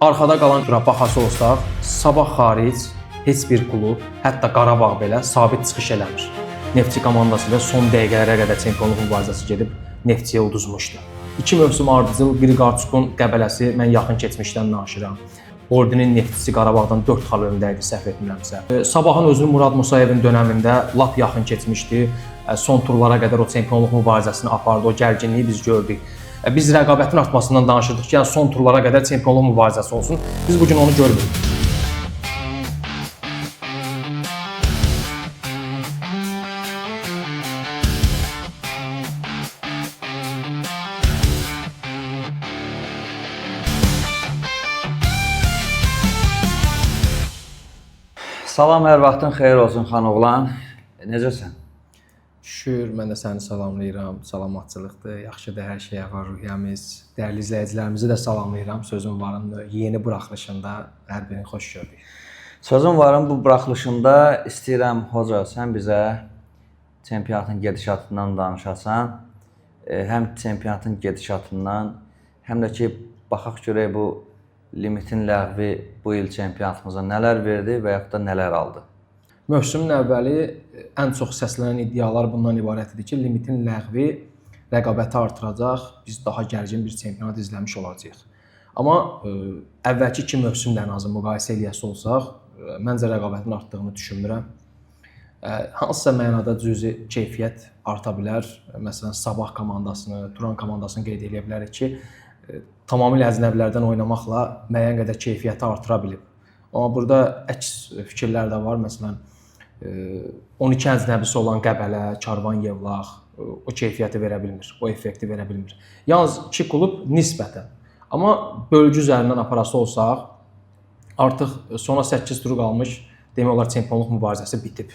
Arxada qalan tura baxası olsaq, Sabah xaric heç bir klub, hətta Qarabağ belə sabit çıxış eləmir. Neftçi komandası ilə son dəqiqələrə qədər çempionluq mübarizəsi gedib Neftçiyə uduzmuşdu. 2 mövsüm ardıcıl Qriqorçukun Qəbələsi mən yaxın keçmişdən danışıram. Ordinin Neftçisi Qarabağdan 4 xal öndə idi, səhv etmirəmsə. Sabahın özünü Murad Musayevin dönəmində lap yaxın keçmişdi. Son turlara qədər o çempionluq mübarizəsini apardı, o gərginliyi biz gördük. Biz rəqabətin artmasından danışırdıq ki, yəni son turlara qədər çempionluq mübarizəsi olsun. Biz bugün onu görmürük. Salam, hər vaxtın xeyir olsun xanoğlan. Necəsən? Şükür, mən də səni salamlayıram. Salamatçılıqdır, yaxşıdır hər şeyə var ruhiyyəmiz. Dəyərli izləyicilərimizi də salamlayıram. Sözüm varın yeni buraxılışında hər birini xoş gördük. Sözüm varın bu buraxılışında istəyirəm hoca sən bizə çempionatın gedişatından danışasan. Həm çempionatın gedişatından, həm də ki baxaq görək bu limitin ləğvi bu il çempionatımıza nələr verdi və yaxud da nələr aldı. Mövsümün əvvəli ən çox səslənən iddialar bundan ibarət idi ki, limitin ləğvi rəqabəti artıracaq, biz daha gərgin bir çempionat izləmiş olacağıq. Amma əvvəlki 2 mövsümlə ən azı müqayisə eləyəsi olsaq, məncə rəqabətin artdığını düşünmürəm. Hansısa mənada cüzi keyfiyyət arta bilər. Məsələn, Sabah komandasını, Turan komandasını qeyd edə bilərik ki, tamamilə əcnəbilərdən oynamaqla müəyyən qədər keyfiyyəti artıra bilib. Amma burada əks fikirlər də var. Məsələn, 12 əcnəbisi olan Qəbələ, Karvan Yevlax o keyfiyyəti verə bilmir, o effekti verə bilmir. Yalnız 2 klub nisbətən. Amma bölgü üzərindən aparası olsaq, artıq sona 8 turu qalmış, demək olar çempionluq mübarizəsi bitib.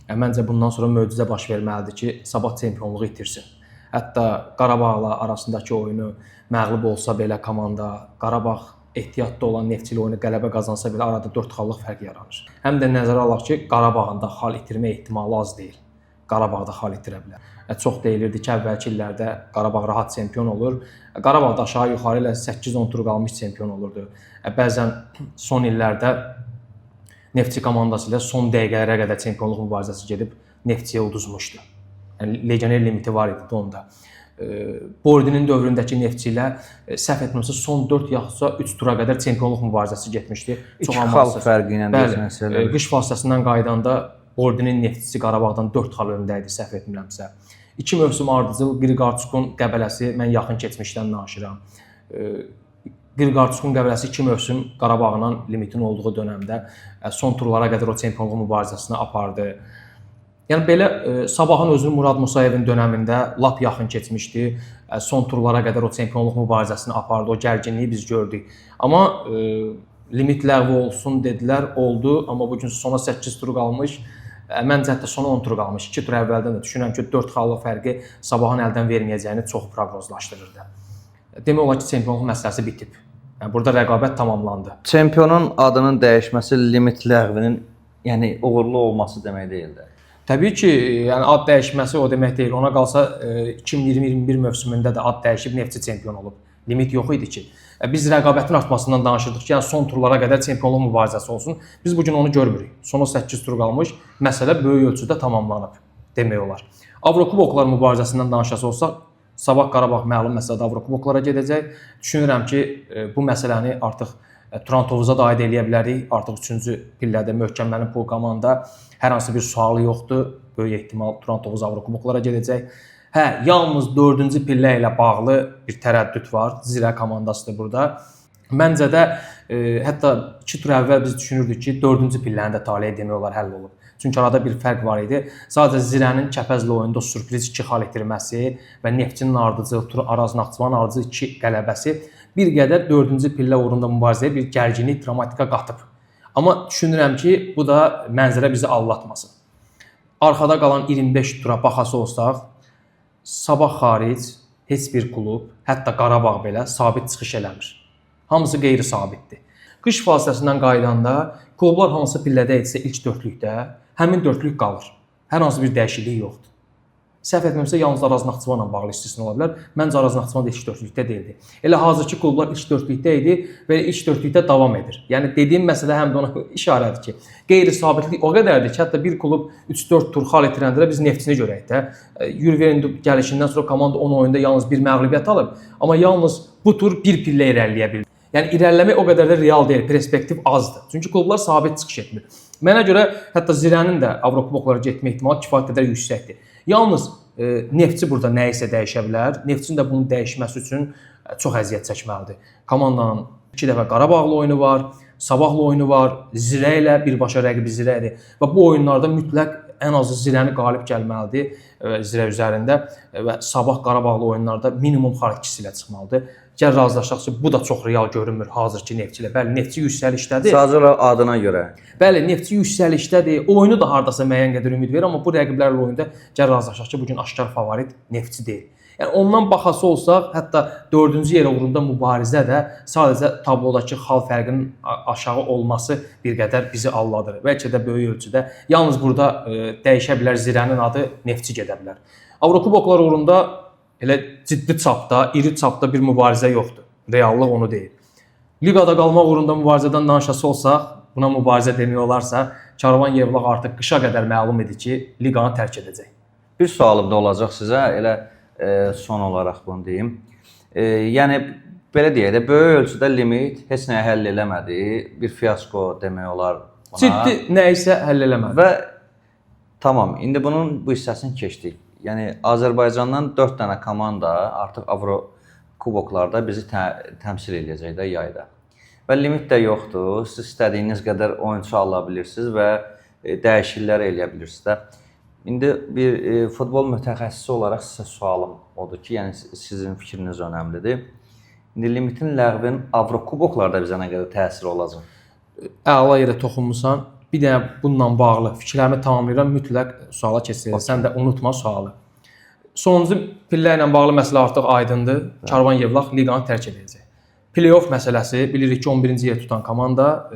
Məncə bundan sonra möcüzə baş verməlidir ki, Sabah çempionluğu itirsin. Hətta Qarabağla arasındakı oyunu məğlub olsa belə komanda, Qarabağ ehtiyatda olan Neftçi ilə oyunu qələbə qazansa belə arada 4 xallıq fərq yaranır. Həm də nəzərə alaq ki, Qarabağın da xal itirmə ehtimalı az deyil. Qarabağda xal itirə bilər. Çox deyilirdi ki, əvvəlki illərdə Qarabağ rahat çempion olur. Qarabağda aşağı yuxarı ilə 8-10 tur qalmış çempion olurdu. Bəzən son illərdə Neftçi komandası ilə son dəqiqələrə qədər çempionluq mübarizəsi gedib Neftçiyə uduzmuşdu. Yəni legioner limiti var idi onda. Bordinin dövründəki Neftçi ilə səhv etmirəmsə son 4 yaxudsa 3 tura qədər çempionluq mübarizəsi getmişdi. 2 xal fərqi ilə bəli, qış fasiləsindən qaydanda Bordinin Neftçisi Qarabağdan 4 xal öndə idi, səhv etmirəmsə. 2 mövsüm ardıcıl Qriqorçukun Qəbələsi mən yaxın keçmişdən danışıram. Qriqorçukun Qəbələsi 2 mövsüm Qarabağla limitin olduğu dövrdə son turlara qədər o çempionluq mübarizəsini apardı. Yəni belə Sabahın özünü Murad Musayevin dönəmində lap yaxın keçmişdi. Son turlara qədər o çempionluq mübarizəsini apardı, o gərginliyi biz gördük. Amma limit ləğvi olsun dedilər, oldu. Amma bugün sona 8 tur qalmış. Məncə hətta sona 10 tur qalmış. 2 tur əvvəldən də düşünürəm ki, 4 xallıq fərqi Sabahın əldən verməyəcəyini çox proqnozlaşdırırdı. Demək olar ki, çempionluq məsələsi bitib. Yəni burada rəqabət tamamlandı. Çempionun adının dəyişməsi limit ləğvinin, yəni uğurlu olması demək deyildi. Təbii ki, yəni ad dəyişməsi o demək deyil. Ona qalsa 2020-21 mövsümündə də ad dəyişib Neftçi çempion olub. Limit yox idi ki. Biz rəqabətin artmasından danışırdıq ki, yəni son turlara qədər çempionluq mübarizəsi olsun. Biz bugün onu görmürük. Sona 8 tur qalmış, məsələ böyük ölçüdə tamamlanıb demək olar. Avrokuboklar mübarizəsindən danışası olsaq, Sabah Qarabağ məlum məsələdə Avrokuboklara gedəcək. Düşünürəm ki, bu məsələni artıq Turan Tovuza da aid eləyə bilərik. Artıq 3-cü pillədə möhkəmlənib bu komanda. Hər hansı bir sualı yoxdur. Böyük ehtimal Turan Tovuz Avrokuboklara gedəcək. Yalnız 4-cü pillə ilə bağlı bir tərəddüd var. Zirə komandasıdır burada. Məncə də hətta 2 tur əvvəl biz düşünürdük ki, 4-cü pillənin də taleyi demək olar həll olub. Çünki arada bir fərq var idi. Sadəcə Zirənin Kəpəzlə oyunda sürpriz 2 xal itirməsi və Neftçinin ardıcıl Araz Naxçıvan ardıcıl 2 qələbəsi bir qədər 4-cü pillə uğrunda mübarizəyə bir gərginlik, dramatika qatıb. Amma düşünürəm ki, bu da mənzərə bizi aldatmasın. Arxada qalan 25 tura baxası olsaq, Sabah xaric heç bir klub, hətta Qarabağ belə sabit çıxış eləmir. Hamısı qeyri-sabitdir. Qış fasiləsindən qaydanda klublar hansı pillədə etsə ilk dörtlükdə, həmin dörtlük qalır. Hər hansı bir dəyişiklik yoxdur. Səhv etmirəmsə yalnız Araz Naxçıvanla bağlı istisna ola bilər. Məncə Araz Naxçıvan da ilk dördlükdə deyildi. Elə hazırki klublar ilk dördlükdə idi və ilk dördlükdə davam edir. Yəni dediyim məsələ həm də ona işarədir ki, qeyri-sabitlik o qədərdir ki, hətta bir klub 3-4 tur xal itirəndə biz Neftçini görək də. Yurverin gəlişindən sonra komanda 10 oyunda yalnız bir məğlubiyyət alıb, amma yalnız bu tur bir pillə irəliləyə bildi. Yəni irəliləmək o qədər də real deyil, perspektiv azdır. Çünki klublar sabit çıxış etmir. Mənə görə hətta Zirənin də Avrokuboklara getmə ehtimalı kifayət qədər yüksəkdir. Yalnız Neftçi burada nə isə dəyişə bilər. Neftçinin də bunun dəyişməsi üçün çox əziyyət çəkməlidir. Komandanın 2 dəfə Qarabağlı oyunu var, Sabahlı oyunu var, Zirə ilə birbaşa rəqibi Zirədir və bu oyunlarda mütləq ən azı Zirəni qalib gəlməlidir Zirə üzərində və Sabah Qarabağlı oyunlarda minimum xal ikisi ilə çıxmalıdır. Gəl razılaşaq ki, bu da çox real görünmür hazırki Neftçi ilə. Bəli, Neftçi yüksəlişdədir. Sadəcə adına görə. Bəli, Neftçi yüksəlişdədir. Oyunu da hardasa müəyyən qədər ümid verir, amma bu rəqiblərlə oyunda gəl razılaşaq ki, bu gün aşkar favorit Neftçi deyil. Yəni ondan baxası olsaq, hətta 4-cü yer uğrunda mübarizə də sadəcə tablodakı xal fərqinin aşağı olması bir qədər bizi alladır. Bəlkə də böyük ölçüdə yalnız burada dəyişə bilər Zirənin adı, Neftçi gedə bilər. Avrokuboklar uğrunda elə ciddi çapda, iri çapda bir mübarizə yoxdur. Reallıq onu deyir. Liqada qalmaq uğrunda mübarizədən danışası olsaq, buna mübarizə demək olarsa, Karvan Yevlax artıq qışa qədər məlum idi ki, liqanı tərk edəcək. Bir sualım da olacaq sizə, elə son olaraq bunu deyim. Yəni belə deyək də, böyük ölçüdə limit heç nəyi həll eləmədi, bir fiasko demək olar buna. Ciddi nə isə həll eləmədi. Və tamam, indi bunun bu hissəsini keçdik. Yəni Azərbaycandan 4 dənə komanda artıq Avrokuboklarda bizi təmsil edəcək də yayda. Və limit də yoxdur. Siz istədiyiniz qədər oyunçu ala bilirsiniz və dəyişikliklər eləyə bilirsiniz də. İndi bir futbol mütəxəssisi olaraq sizə sualım odur ki, yəni sizin fikriniz önəmlidir. İndi limitin ləğvinin Avrokuboklarda bizə nə qədər təsiri olacaq? Əla yerə toxunmusan. Bir də bununla bağlı fikirlərimi tamamlayıram, mütləq suala keçirəm. Sən də unutma sualı. Sonuncu pillə ilə bağlı məsələ artıq aydındır. Karvan Yevlax liqanı tərk edəcək. Play-off məsələsi, bilirik ki, 11-ci yer tutan komanda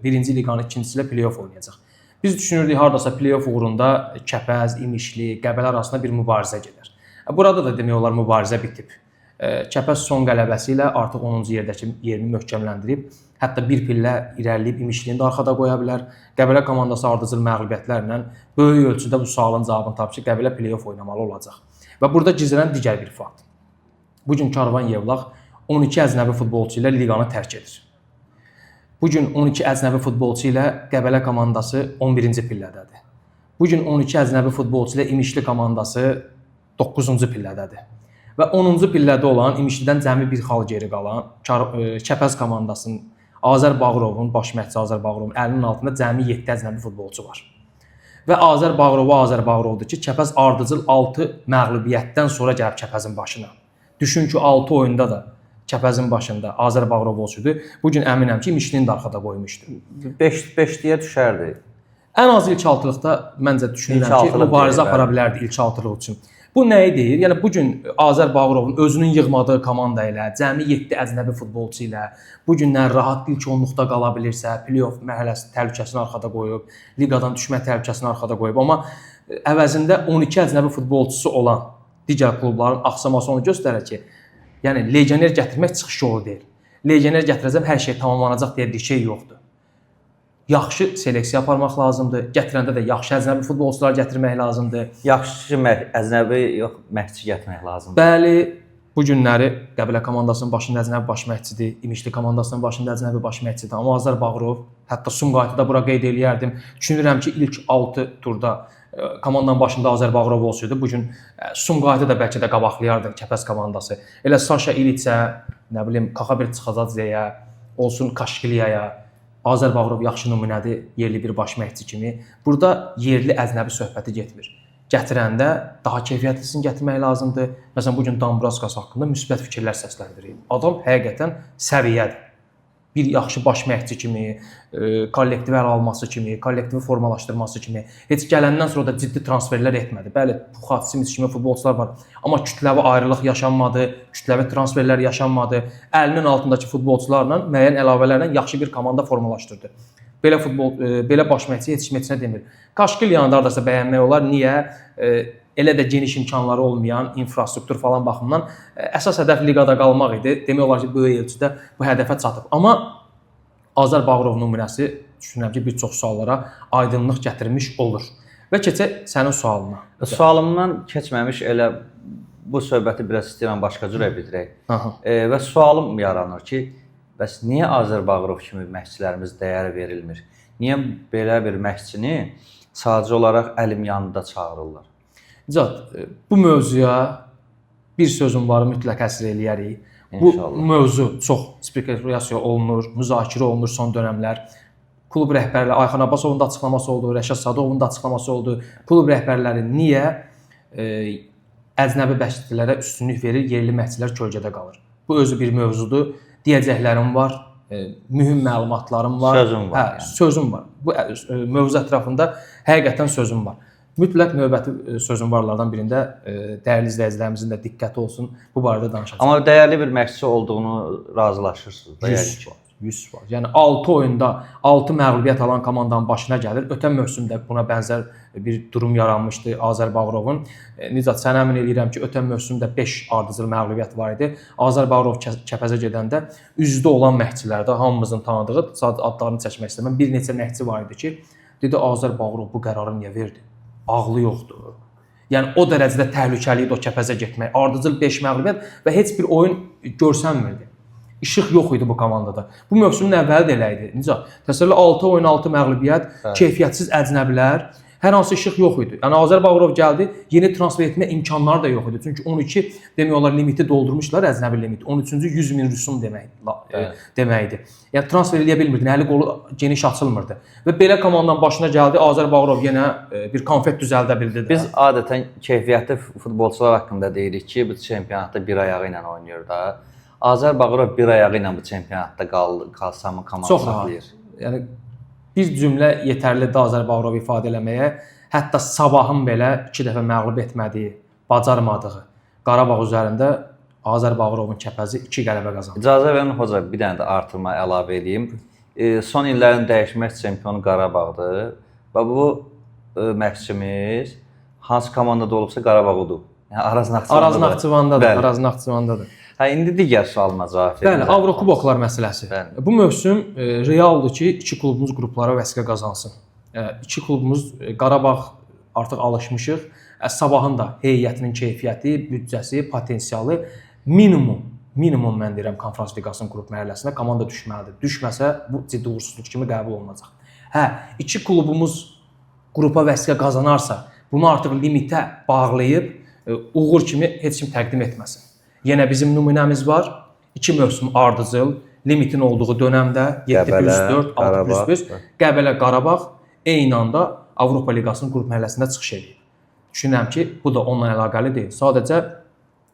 1-ci liqanın ikincisi ilə play-off oynayacaq. Biz düşünürdük hardasa play-off uğrunda Kəpəz, İmişli, Qəbələ arasında bir mübarizə gedər. Burada da demək olar mübarizə bitib. Kəpəz son qələbəsi ilə artıq 10-cu yerdəki yerini möhkəmləndirib. Hətta bir pillə irəliləyib İmişlini də arxada qoya bilər. Qəbələ komandası ardıcıl məğlubiyyətlərlə böyük ölçüdə bu sualın cavabını tapıb ki, Qəbələ play-off oynamalı olacaq. Və burada gizlənən digər bir fakt. Bu gün Karvan Yevlax 12 əcnəbi futbolçu ilə liqanı tərk edir. Bu gün 12 əcnəbi futbolçu ilə Qəbələ komandası 11-ci pillədədir. Bu gün 12 əcnəbi futbolçu ilə İmişli komandası 9-cu pillədədir. Və 10-cu pillədə olan İmişlidən cəmi bir xal geri qalan Kəpəz komandasının Azər Bağırovun, baş məşqçi Azər Bağırovun əlinin altında cəmi 7 əcnəbi futbolçu var. Və Azər Bağırovdur ki, Kəpəz ardıcıl 6 məğlubiyyətdən sonra gəlib Kəpəzin başına. Düşün ki, 6 oyunda da Kəpəzin başında Azər Bağırov olsaydı, bu gün əminəm ki, İmişlini də arxada qoymuşdu. 5-5-yə düşərdi. Ən az ilk altılıqda məncə düşünürəm ki, mübarizə apara bilərdi ilk altılıq üçün. Bu nəyi deyir? Yəni bu gün Azər Bağırovun özünün yığmadığı komanda ilə, cəmi 7 əcnəbi futbolçu ilə bu gündən rahat ilk 10-luqda qala bilirsə, play-off mərhələsi təhlükəsini arxada qoyub, liqadan düşmə təhlükəsini arxada qoyub, amma əvəzində 12 əcnəbi futbolçusu olan digər klubların axsaması onu göstərir ki, yəni legioner gətirmək çıxış yolu deyil. Legioner gətirəcəm, hər şey tamamlanacaq deyə bir şey yoxdur. Yaxşı seleksiya aparmaq lazımdır. Gətirəndə də yaxşı əcnəbi futbolçular gətirmək lazımdır. Yaxşı əcnəbi yox, məşqçi gətirmək lazımdır. Bəli, bu günləri Qəbələ komandasının başında əcnəbi baş məşqçidir, İmişli komandasının başında əcnəbi baş məşqçidir. Amma Azər Bağırov, hətta Sumqayıtıda bura qeyd eləyərdim. Düşünürəm ki, ilk 6 turda komandanın başında Azər Bağırov olsaydı, bu gün Sumqayıtı da bəlkə də qabaqlayardı Kəpəz komandası. Elə Saşa İliçə, nə bilim, Kaxabir Çıxacadzəyə, olsun Kaşqiliyaya, Azər Bağırov yaxşı nümunədir, yerli bir baş məşqçi kimi. Burada yerli əcnəbi söhbəti getmir. Gətirəndə daha keyfiyyətlisini gətirmək lazımdır. Məsələn, bu gün Dambraskas haqqında müsbət fikirlər səsləndirir. Adam həqiqətən səviyyədir. Bir yaxşı baş məşqçi kimi, kollektiv əl alması kimi, kollektivi formalaşdırması kimi heç gələndən sonra da ciddi transferlər etmədi. Bəli, Puxat, Simic kimi futbolçular var, amma kütləvi ayrılıq yaşanmadı, kütləvi transferlər yaşanmadı. Əlinin altındakı futbolçularla, müəyyən əlavələrlə yaxşı bir komanda formalaşdırdı. Belə baş məşqçi yetişməsinə demir. Kaşqil yanında hardasa bəyənmək olar. Niyə? elə də geniş imkanları olmayan infrastruktur falan baxımından əsas hədəf liqada qalmaq idi. Demək olar ki, böyük ölçüdə bu hədəfə çatıb. Amma Azər Bağırov nümunəsi düşünürəm ki, bir çox suallara aydınlıq gətirmiş olur. Və keçək sənin sualına. Sualımdan keçməmiş elə bu söhbəti biraz istəyirəm başqa cürə bitirək. Və sualım yaranır ki, bəs niyə Azər Bağırov kimi məşqçilərimiz dəyər verilmir? Niyə belə bir məşqçini sadəcə olaraq əlim yanında çağırırlar? Nicat, bu mövzuya bir sözüm var, mütləq həsr eləyərik. Bu mövzu çox spekulyasiya olunur, müzakirə olunur son dönəmlər. Klub rəhbərləri, Ayxan Abbasovun da açıqlaması oldu, Rəşad Sadovun da açıqlaması oldu. Klub rəhbərləri niyə əcnəbi məşqçilərə üstünlük verir, yerli məşqçilər kölgədə qalır? Bu özü bir mövzudur. Deyəcəklərim var, mühüm məlumatlarım var. Sözüm var. Sözüm var. Bu mövzu ətrafında həqiqətən sözüm var. Mütləq növbəti sözüm varlardan birində dəyərli izləyicilərimizin də diqqəti olsun, bu barədə danışacağıq. Amma dəyərli bir məşqçi olduğunu razılaşırsınız da, yəni ki. 100%. Yəni 6 oyunda 6 məğlubiyyət alan komandanın başına gəlir. Ötən mövsümdə buna bənzər bir durum yaranmışdı Azər Bağırovun. Nicat, sən əmin eləyirəm ki, ötən mövsümdə 5 ardıcıl məğlubiyyət var idi. Azər Bağırov Kəpəzə gedəndə üzdə olan məşqçilərdə hamımızın tanıdığı, sadəcə adlarını çəkmək istəmirəm, bir neçə məşqçi var idi ki, dedi Azər Bağırov bu qərarı niyə verdi? Ağlı yoxdur. Yəni o dərəcədə təhlükəli idi o Kəpəzə getmək. Ardıcıl 5 məğlubiyyət və heç bir oyun görsənmirdi. İşıq yox idi bu komandada. Bu mövsümün əvvəli də elə idi. Necə? Təsəvvürlə 6 oyun 6 məğlubiyyət, keyfiyyətsiz əcnəbilər, hər hansı işıq yox idi. Yəni Azər Bağırov gəldi, yeni transfer etmə imkanları da yox idi. Çünki 12 demək olar limiti doldurmuşlar, əcnəbi limit. 13-cü 100 min rüsum deməkdir. Yəni transfer edə bilmirdi, əli qolu geniş açılmırdı. Və belə komandanın başına gəldi, Azər Bağırov yenə bir konfet düzəldə bildi də. Biz adətən keyfiyyətli futbolçular haqqında deyirik ki, bu çempionatda bir ayağı ilə oynayır da. Azər Bağırov bir ayağı ilə bu çempionatda qalsamı komanda saxlayır. Yəni bir cümlə yetərlidir Azər Bağırov ifadə eləməyə. Hətta Sabahın belə 2 dəfə məğlub etmədiyi, bacarmadığı Qarabağ üzərində Azər Bağırovun Kəpəzi 2 qələbə qazandı. İcazə verin hoca, bir dənə də artırma əlavə edeyim. Son illərin dəyişməz çempionu Qarabağdır və bu məşqçimiz hansı komandada olubsa Qarabağıdır. Yəni Araz Naxçıvandadır. Hə, indi digər sualıma cavab verin. Bəli, Avrokuboklar məsələsi. Bəli. Bu mövsüm realdır ki, 2 klubumuz qruplara vəsiqə qazansın. 2 klubumuz Qarabağ artıq alışmışıq. Sabahın da heyətinin keyfiyyəti, büdcəsi, potensialı minimum mən deyirəm Konfrans Liqasının qrup mərhələsində komanda düşməlidir. Düşməsə bu ciddi uğursuzluq kimi qəbul olunacaq. Hə, 2 klubumuz qrupa vəsiqə qazanarsa, bunu artıq limitə bağlayıb uğur kimi heç kim təqdim etməsin. Yenə bizim nümunəmiz var. 2 mövsüm ardıcıl, limitin olduğu dövrdə 7+4, 6+5 Qəbələ Qarabağ eyni anda Avropa Liqasının qrup mərhələsində çıxış edir. Düşünürəm ki, bu da onunla əlaqəli deyil. Sadəcə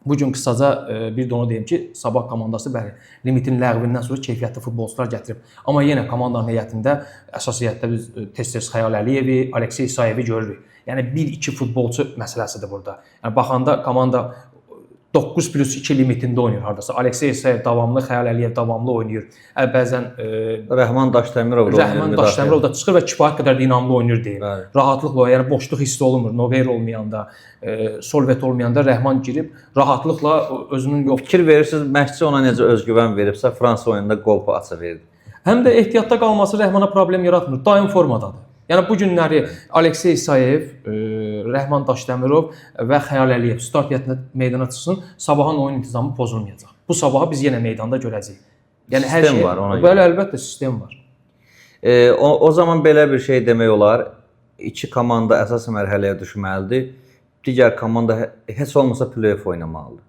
bu gün qısaca bir də onu deyim ki, Sabah komandası bəli, limitin ləğvindən sonra keyfiyyətli futbolçular gətirib. Amma yenə komandanın heyətində əsas heyətdə biz tez-tez Xəyal Əliyevi, Aleksey İsayevi görürük. Yəni 1-2 futbolçu məsələsidir burada. Yəni baxanda komanda 9+2 limitində oynayır hardasa. Aleksey İsayev davamlı, Xəyal Əliyev davamlı oynayır. Bəzən Rəhman Daşdəmirov da çıxır və kifayət qədər də inamlı oynayır deyir. Rahatlıqla, yəni boşluq hissi olmur. Nogueira olmayanda, Solvet olmayanda Rəhman girib rahatlıqla özünün fikir verirsiniz, məşqçi ona necə özgüvən veribsə, Fransa oyununda qol pası verdi. Həm də ehtiyatda qalması Rəhmana problem yaratmır. Daim formadadır. Yəni bu günləri Aleksey İsayev, Rəhman Daşdəmirov və Xəyal Əliyev start heyətində meydana çıxsın, Sabahın oyun intizamı pozulmayacaq. Bu Sabahı biz yenə meydanda görəcəyik. Yəni hər şey var ona görə. Bəli, əlbəttə sistem var. O zaman belə bir şey demək olar. 2 komanda əsas mərhələyə düşməlidir. Digər komanda heç olmasa play-off oynamalıdır.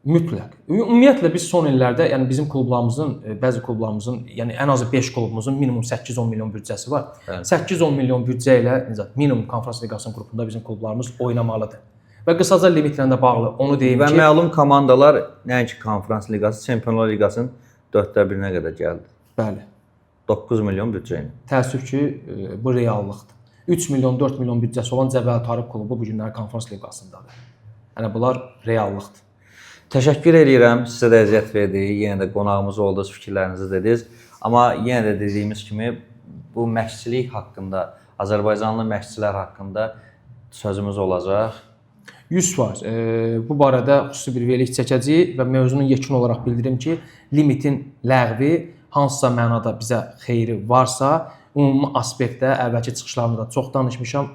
Mütləq. Ümumiyyətlə biz son illərdə, yəni bizim klublarımızın, bəzi klublarımızın, yəni ən azı 5 klubumuzun minimum 8-10 milyon büdcəsi var. 8-10 milyon büdcə ilə minimum Konfrans Liqasının qrupunda bizim klublarımız oynamalıdır. Və qısaca limitlə də bağlı onu deyim ki, və məlum komandalar nəinki Konfrans Liqası, Çempionlar Liqasının 4/1-nə qədər gəldi. Bəli. 9 milyon büdcə ilə. Təəssüf ki, bu reallıqdır. 3 milyon, 4 milyon büdcəsi olan Cəbəl Tarib klubu bu günləri Konfrans Liqasındadır. Yəni bunlar reallıqdır. Təşəkkür edirəm, sizə də əziyyət verdik, yenə də qonağımız oldunuz, fikirlərinizi dediniz. Amma yenə də dediyimiz kimi bu məşqçilik haqqında, Azərbaycanlı məşqçilər haqqında sözümüz olacaq. 100%. Bu barədə xüsusi bir verillik çəkəcəyik və mövzunun yekun olaraq bildirim ki, limitin ləğvi hansısa mənada bizə xeyri varsa, ümumi aspektdə əvvəlki çıxışlarımda çox danışmışam.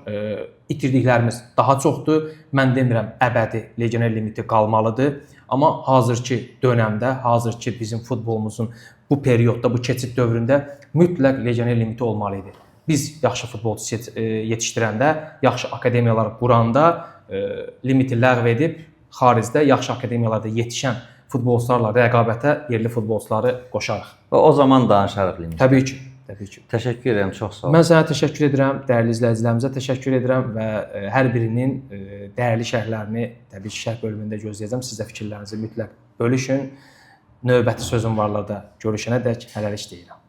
İtirdiklərimiz daha çoxdur. Mən demirəm əbədi legioner limiti qalmalıdır, amma hazırki dövrdə, hazırki bizim futbolumuzun bu periodda, bu keçid dövründə mütləq legioner limiti olmalı idi. Biz yaxşı futbolçu yetişdirəndə, yaxşı akademiyalar quranda limiti ləğv edib xaricdə yaxşı akademiyalarda yetişən futbolçularla rəqabətə yerli futbolçuları qoşarıq. Və o zaman danışarıq limit. Təbii ki, təbii ki. Təşəkkür edirəm, çox sağ ol. Mən sənə təşəkkür edirəm, dəyərli izləyicilərimizə təşəkkür edirəm və hər birinin dəyərli şərhlərini təbii ki, şərh bölümündə gözləyəcəm. Siz də fikirlərinizi mütləq bölüşün. Növbəti sözüm varlarda görüşənədək hələlik deyirəm.